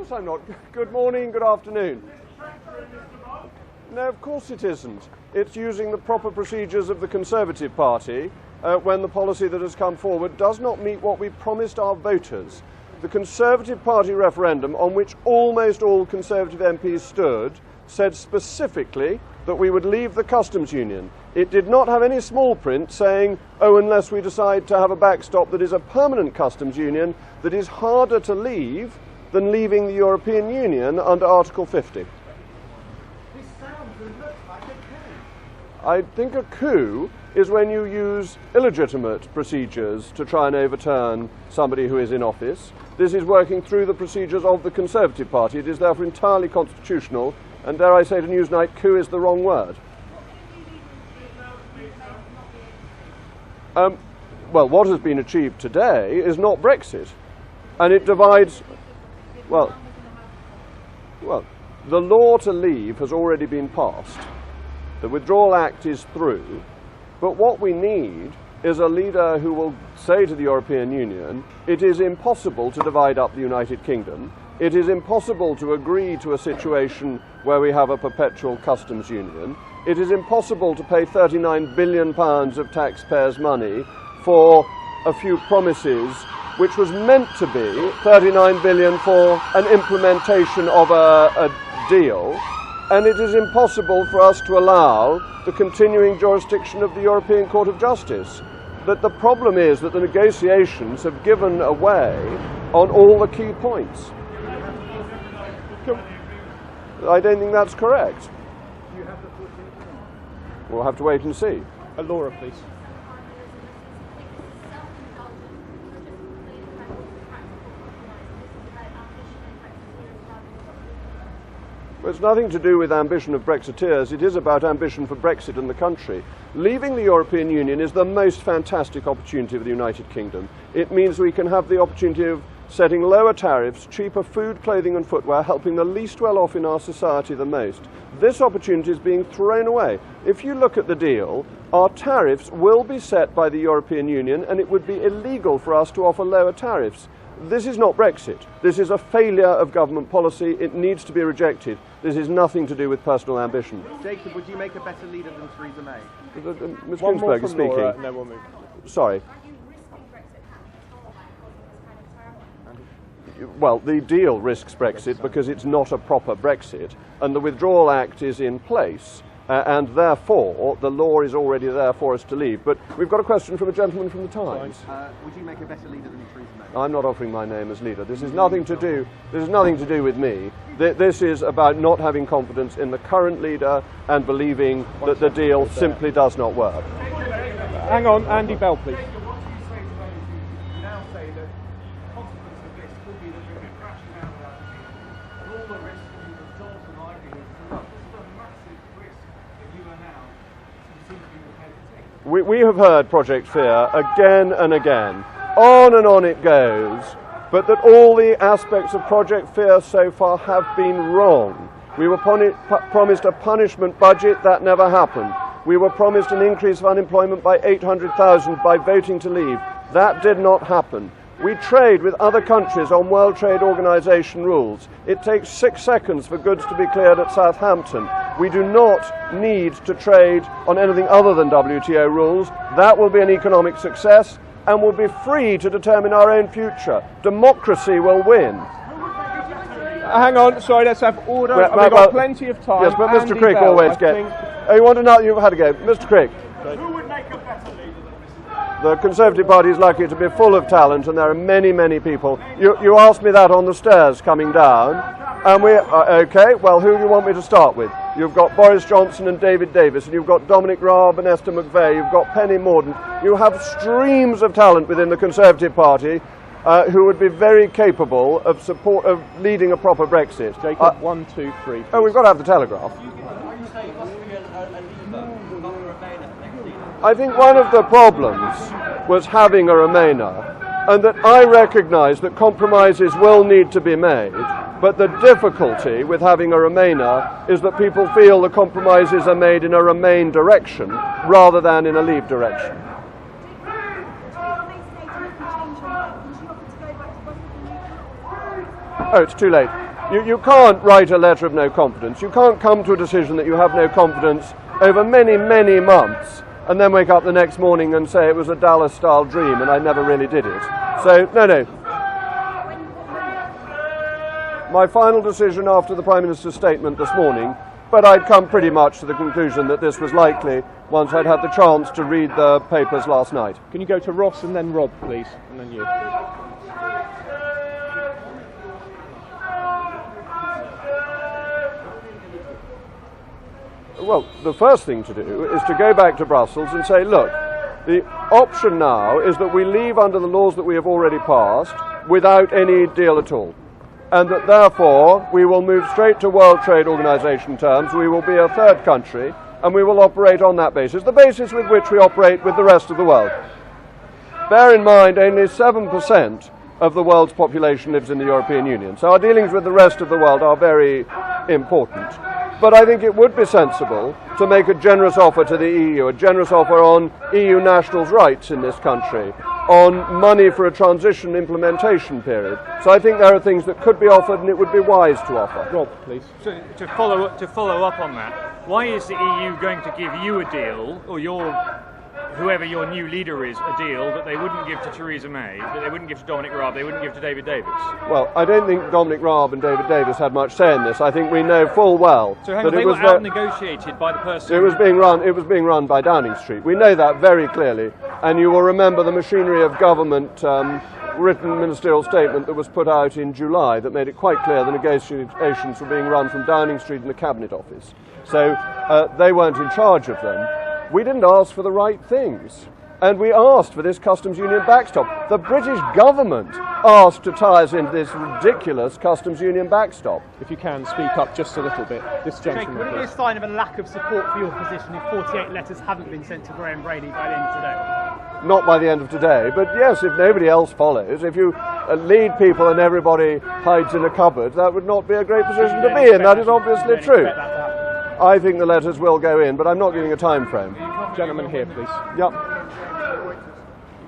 course I'm not. Good morning, good afternoon. No, of course it isn't. It's using the proper procedures of the Conservative Party when the policy that has come forward does not meet what we promised our voters. The Conservative Party referendum, on which almost all Conservative MPs stood, said specifically that we would leave the customs union. It did not have any small print saying, oh, unless we decide to have a backstop that is a permanent customs union that is harder to leave than leaving the European Union under Article 50. This sounds and looks like a coup. I think a coup is when you use illegitimate procedures to try and overturn somebody who is in office. This is working through the procedures of the Conservative Party. It is therefore entirely constitutional, and dare I say to Newsnight, coup is the wrong word. Well, what has been achieved today is not Brexit, and it divides. Well, the law to leave has already been passed. The Withdrawal Act is through, but what we need is a leader who will say to the European Union, it is impossible to divide up the United Kingdom. It is impossible to agree to a situation where we have a perpetual customs union. It is impossible to pay £39 billion of taxpayers' money for a few promises, which was meant to be £39 billion for an implementation of a deal. And it is impossible for us to allow the continuing jurisdiction of the European Court of Justice. That the problem is that the negotiations have given away on all the key points. I don't think that's correct. We'll have to wait and see. Laura, please. Well, it's nothing to do with ambition of Brexiteers. It is about ambition for Brexit and the country. Leaving the European Union is the most fantastic opportunity for the United Kingdom. It means we can have the opportunity of setting lower tariffs, cheaper food, clothing and footwear, helping the least well off in our society the most. This opportunity is being thrown away. If you look at the deal, our tariffs will be set by the European Union, and it would be illegal for us to offer lower tariffs. This is not Brexit. This is a failure of government policy. It needs to be rejected. This is nothing to do with personal ambition. Jacob, would you make a better leader than Theresa May? Ms. Ginsberg is speaking. Laura, no, we'll move. Sorry. Well, the deal risks Brexit because it's not a proper Brexit, and the Withdrawal Act is in place, and therefore the law is already there for us to leave. But we've got a question from a gentleman from the Times. Would you make a better leader than Theresa May? I'm not offering my name as leader. This is nothing to do. This is nothing to do with me. This is about not having confidence in the current leader and believing that the deal simply does not work. Hang on, Andy Bell, please. We have heard Project Fear again and again. On it goes. But that all the aspects of Project Fear so far have been wrong. We were promised a punishment budget. That never happened. We were promised an increase of unemployment by 800,000 by voting to leave. That did not happen. We trade with other countries on World Trade Organization rules. It takes 6 seconds for goods to be cleared at Southampton. We do not need to trade on anything other than WTO rules. That will be an economic success and will be free to determine our own future. Democracy will win. Hang on, sorry, let's have order. We've got plenty of time. Yes, but Mr. Andy Crick Bell, always gets... Oh, you want to know? You've had a go. Mr. Crick. Who would make a better leader than Mrs. May? The Conservative Party is likely to be full of talent, and there are many, many people. You asked me that on the stairs coming down, and we... OK, well, who do you want me to start with? You've got Boris Johnson and David Davis, and you've got Dominic Raab and Esther McVeigh, you've got Penny Mordaunt. You have streams of talent within the Conservative Party who would be very capable of leading a proper Brexit. Jacob, 1, 2, 3. Please. Oh, we've got to have the Telegraph. I think one of the problems was having a Remainer, and that I recognise that compromises will need to be made, but the difficulty with having a Remainer is that people feel the compromises are made in a Remain direction rather than in a Leave direction. Oh, it's too late. You can't write a letter of no confidence. You can't come to a decision that you have no confidence over many, many months and then wake up the next morning and say it was a Dallas-style dream and I never really did it. So, no. My final decision after the Prime Minister's statement this morning, but I'd come pretty much to the conclusion that this was likely once I'd had the chance to read the papers last night. Can you go to Ross and then Rob, please, and then you? Well, the first thing to do is to go back to Brussels and say, look, the option now is that we leave under the laws that we have already passed without any deal at all. And that therefore we will move straight to World Trade Organization terms, we will be a third country, and we will operate on that basis, the basis with which we operate with the rest of the world. Bear in mind, only 7% of the world's population lives in the European Union, so our dealings with the rest of the world are very important. But I think it would be sensible to make a generous offer to the EU, a generous offer on EU nationals' rights in this country, on money for a transition implementation period. So I think there are things that could be offered and it would be wise to offer. Rob, please. So to follow up on that, why is the EU going to give you a deal, or whoever your new leader is, a deal that they wouldn't give to Theresa May, that they wouldn't give to Dominic Raab, they wouldn't give to David Davis? Well, I don't think Dominic Raab and David Davis had much say in this. I think we know full well that they were out-negotiated by the person. It was being run by Downing Street. We know that very clearly, and you will remember the machinery of government written ministerial statement that was put out in July that made it quite clear the negotiations were being run from Downing Street in the Cabinet Office. So they weren't in charge of them. We didn't ask for the right things, and we asked for this customs union backstop. The British government asked to tie us into this ridiculous customs union backstop. If you can, speak up just a little bit. This gentleman, Would it be a sign of a lack of support for your position if 48 letters haven't been sent to Graham Brady by the end of today? Not by the end of today, but yes, if nobody else follows, if you lead people and everybody hides in a cupboard, that would not be a great position to be in. That is obviously true. I think the letters will go in, but I'm not giving a time frame. Gentleman here, please. Yep.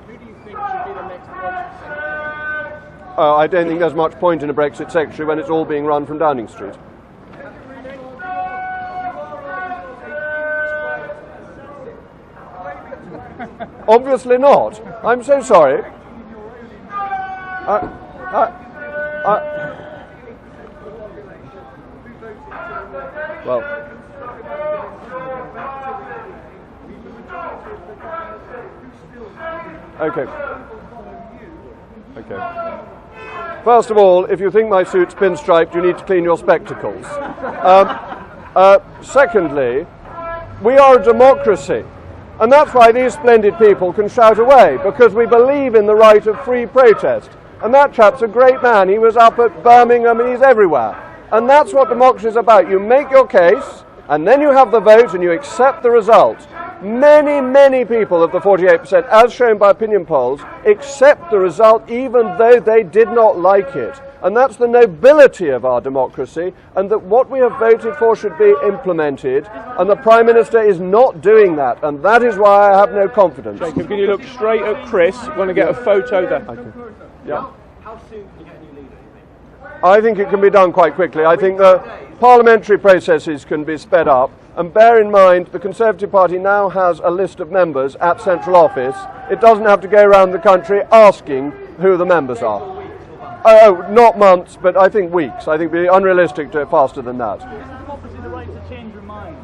Who do you think should be the next Brexit secretary? I don't think there's much point in a Brexit secretary when it's all being run from Downing Street. Obviously not. I'm so sorry. Well. Okay. First of all, if you think my suit's pinstriped, you need to clean your spectacles. Secondly, we are a democracy. And that's why these splendid people can shout away, because we believe in the right of free protest. And that chap's a great man. He was up at Birmingham and he's everywhere. And that's what democracy is about. You make your case, and then you have the vote and you accept the result. Many, many people of the 48%, as shown by opinion polls, accept the result even though they did not like it. And that's the nobility of our democracy, and that what we have voted for should be implemented, and the Prime Minister is not doing that, and that is why I have no confidence. Jacob, can you look straight at Chris? We're going to get a photo there. Okay. Yeah. How soon can you get a new leader, do you think? I think it can be done quite quickly. I think the parliamentary processes can be sped up. And bear in mind, the Conservative Party now has a list of members at Central Office. It doesn't have to go around the country asking who the members are. Oh, not months, but I think weeks. I think it would be unrealistic to do it faster than that. Is democracy the right to change your mind?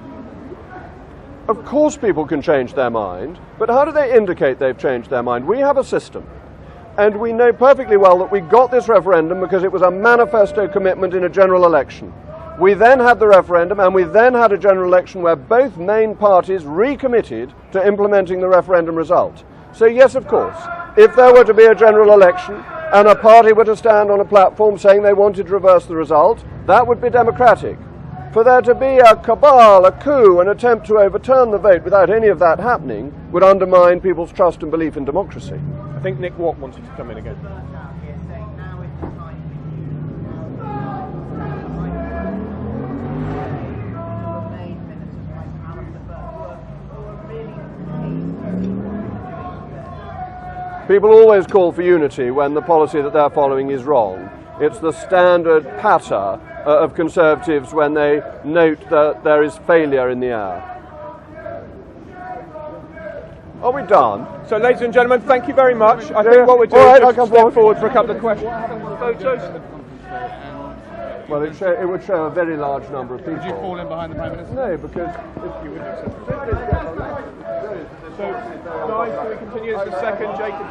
Of course people can change their mind, but how do they indicate they've changed their mind? We have a system. And we know perfectly well that we got this referendum because it was a manifesto commitment in a general election. We then had the referendum, and we then had a general election where both main parties recommitted to implementing the referendum result. So yes, of course, if there were to be a general election and a party were to stand on a platform saying they wanted to reverse the result, that would be democratic. For there to be a cabal, a coup, an attempt to overturn the vote without any of that happening would undermine people's trust and belief in democracy. I think Nick Watt wanted to come in again. People always call for unity when the policy that they're following is wrong. It's the standard patter of Conservatives when they note that there is failure in the air. Are we done? So, ladies and gentlemen, thank you very much. I think what we're doing is just step forward for a couple of questions. Photos? Well, it would show a very large number of people. Would you fall in behind the Prime Minister? No, because You wouldn't accept it. So, guys, can we continue? It's the second, Jacob.